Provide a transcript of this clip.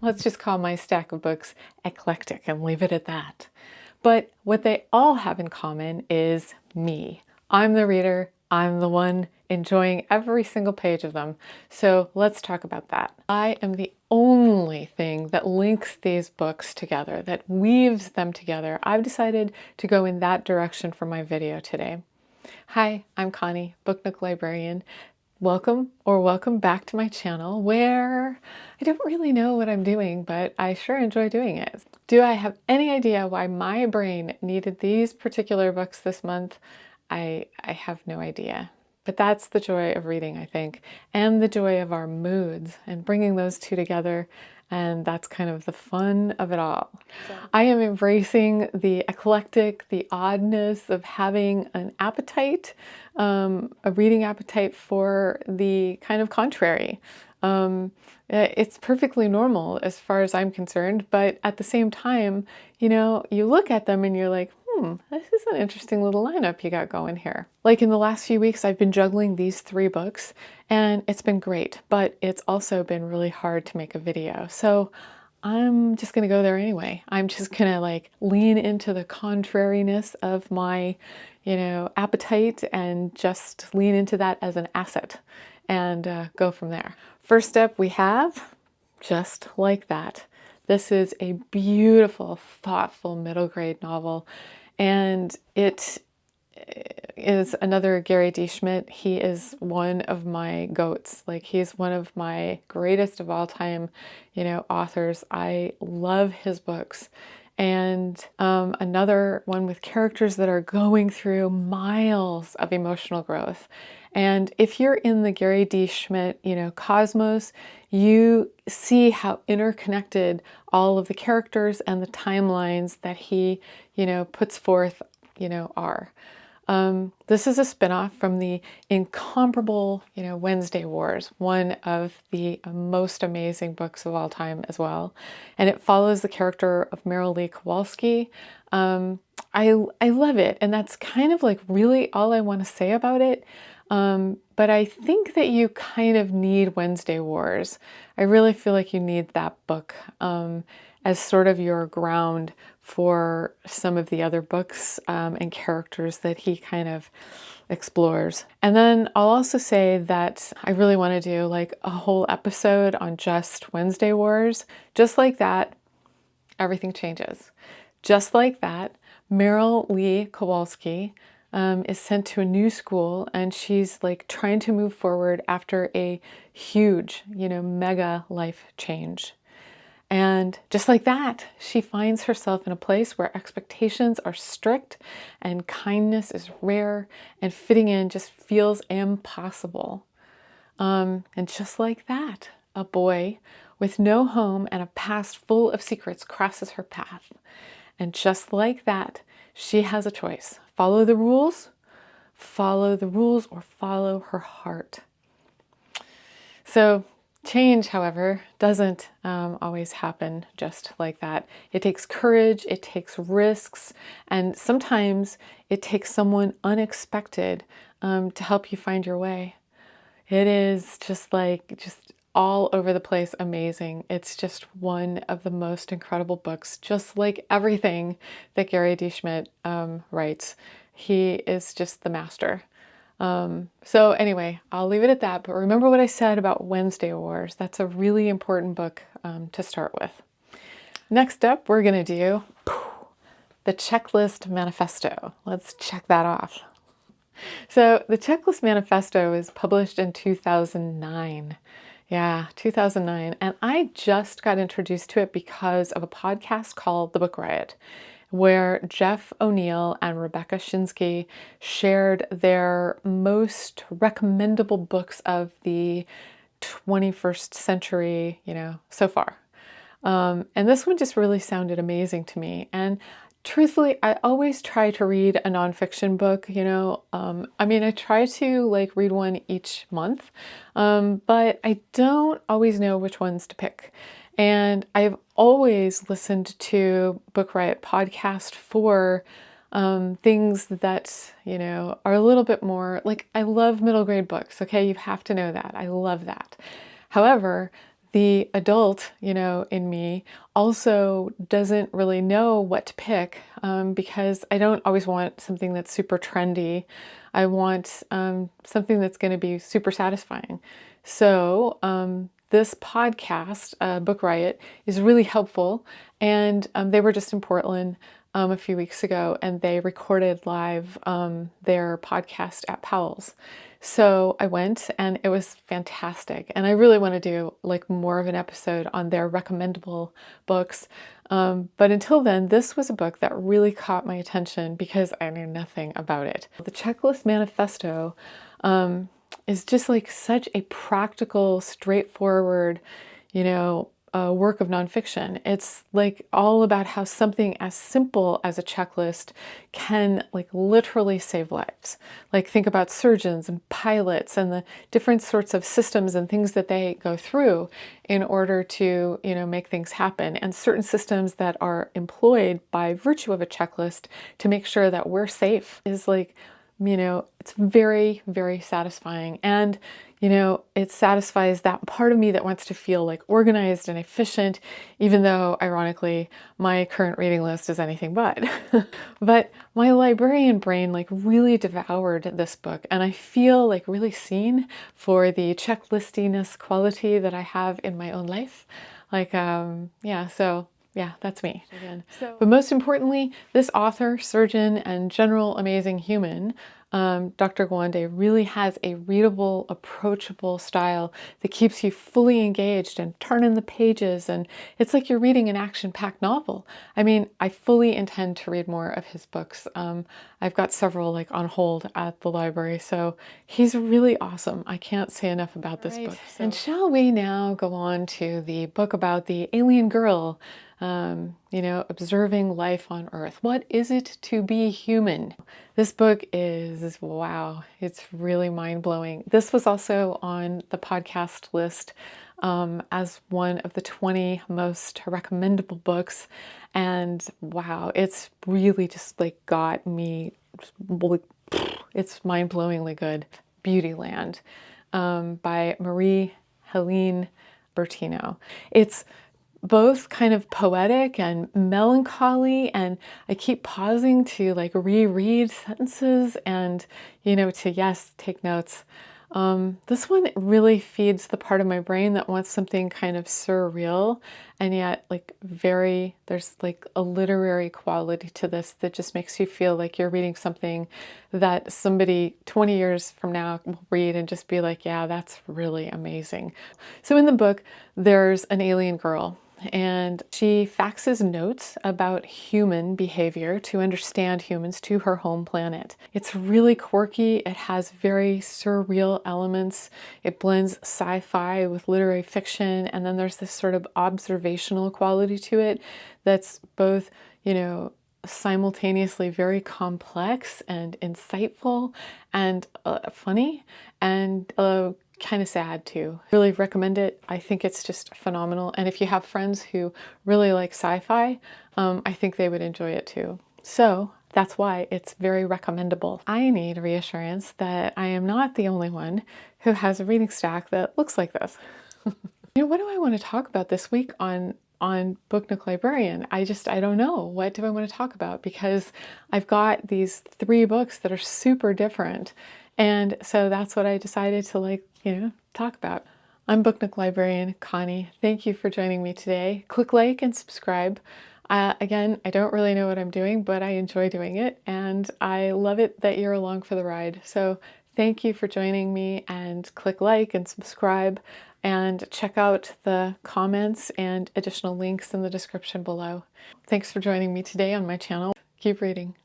let's just call my stack of books eclectic and leave it at that. But what they all have in common is me. I'm the reader. I'm the one enjoying every single page of them. So let's talk about that. I am the only thing that links these books together, that weaves them together. I've decided to go in that direction for my video today. Hi, I'm Connie, BookNookLibrarian. Welcome back to my channel, where I don't really know what I'm doing, but I sure enjoy doing it. Do I have any idea why my brain needed these particular books this month? I have no idea. But that's the joy of reading, I think, and the joy of our moods and bringing those two together. And that's kind of the fun of it all. I am embracing the eclectic, the oddness of having an appetite, a reading appetite for the kind of contrary. It's perfectly normal as far as I'm concerned, but at the same time, you know, you look at them and you're like, this is an interesting little lineup you got going here. Like in the last few weeks, I've been juggling these 3 books and it's been great, but it's also been really hard to make a video. So I'm just gonna go there anyway. I'm just gonna like lean into the contrariness of my, appetite and just lean into that as an asset and go from there. First up, we have Just Like That. This is a beautiful, thoughtful middle grade novel. And it is another GaryDSchmidt. He is one of my goats. Like, he's one of my greatest of all time, authors. I love his books. And another one with characters that are going through miles of emotional growth. And if you're in the GaryDSchmidt, cosmos, you see how interconnected all of the characters and the timelines that he, puts forth, are. This is a spinoff from the incomparable, Wednesday Wars, one of the most amazing books of all time as well. And it follows the character of Marie-Helene Kowalski. I love it. And that's kind of like really all I want to say about it. But I think that you kind of need Wednesday Wars. I really feel like you need that book as sort of your ground for some of the other books and characters that he kind of explores. And then I'll also say that I really want to do like a whole episode on just Wednesday Wars. Just like that, everything changes. Just like that, Marie-Helene Kowalski is sent to a new school, and she's like trying to move forward after a huge, mega life change. And just like that, she finds herself in a place where expectations are strict and kindness is rare and fitting in just feels impossible. And just like that, a boy with no home and a past full of secrets crosses her path. And just like that, she has a choice. Follow the rules or follow her heart. So change, however, doesn't always happen just like that. It takes courage, it takes risks, and sometimes it takes someone unexpected to help you find your way. It is just all over the place amazing. It's just one of the most incredible books, just like everything that GaryDSchmidt writes. He is just the master. So anyway, I'll leave it at that, but remember what I said about Wednesday Wars. That's a really important book to start with. Next up, we're going to do the Checklist Manifesto. Let's check that off. So the Checklist Manifesto is published in 2009. Yeah, 2009. And I just got introduced to it because of a podcast called The BookRiot, where Jeff O'Neill and Rebecca Schinsky shared their most recommendable books of the 21st century, so far. And this one just really sounded amazing to me. And truthfully, I always try to read a nonfiction book, I try to read one each month, but I don't always know which ones to pick. And I've always listened to BookRiot Podcast for things that, are a little bit more, I love middle grade books, okay? You have to know that. I love that. However, the adult, in me also doesn't really know what to pick because I don't always want something that's super trendy. I want something that's going to be super satisfying. So this podcast, BookRiot, is really helpful. And they were just in Portland a few weeks ago, and they recorded live their podcast at Powell's. So I went, and it was fantastic. And I really want to do like more of an episode on their recommendable books. But until then, this was a book that really caught my attention because I knew nothing about it. The Checklist Manifesto is just like such a practical, straightforward, work of nonfiction. It's like all about how something as simple as a checklist can like literally save lives. Like think about surgeons and pilots and the different sorts of systems and things that they go through in order to, make things happen, and certain systems that are employed by virtue of a checklist to make sure that we're safe is like, it's very, very satisfying. And, it satisfies that part of me that wants to feel like organized and efficient, even though, ironically, my current reading list is anything but. But my librarian brain like really devoured this book, and I feel like really seen for the checklistiness quality that I have in my own life. Like, yeah, that's me. But most importantly, this author, surgeon, and general amazing human, Dr. Gawande, really has a readable, approachable style that keeps you fully engaged and turning the pages, and it's like you're reading an action-packed novel. I mean, I fully intend to read more of his books. I've got several like on hold at the library, so he's really awesome. I can't say enough about this book. And shall we now go on to the book about the alien girl, observing life on Earth. What is it to be human? This book is, wow, it's really mind-blowing. This was also on the podcast list as one of the 20 most recommendable books. And wow, it's really just like got me, it's mind-blowingly good. Beautyland by Marie-Helene Bertino. It's both kind of poetic and melancholy, and I keep pausing to like reread sentences and, to take notes. This one really feeds the part of my brain that wants something kind of surreal, and yet like there's like a literary quality to this that just makes you feel like you're reading something that somebody 20 years from now will read and just be like, yeah, that's really amazing. So in the book, there's an alien girl, and she faxes notes about human behavior to understand humans to her home planet. It's really quirky. It has very surreal elements. It blends sci-fi with literary fiction, and then there's this sort of observational quality to it that's both, simultaneously very complex and insightful and funny and kind of sad too. Really recommend it. I think it's just phenomenal. And if you have friends who really like sci-fi, I think they would enjoy it too. So that's why it's very recommendable. I need reassurance that I am not the only one who has a reading stack that looks like this. What do I want to talk about this week on BookNookLibrarian? I don't know. What do I want to talk about? Because I've got these 3 books that are super different. And so that's what I decided to talk about. I'm BookNookLibrarian Connie. Thank you for joining me today. Click like and subscribe. Again, I don't really know what I'm doing, but I enjoy doing it, and I love it that you're along for the ride. So thank you for joining me, and click like and subscribe, and check out the comments and additional links in the description below. Thanks for joining me today on my channel. Keep reading.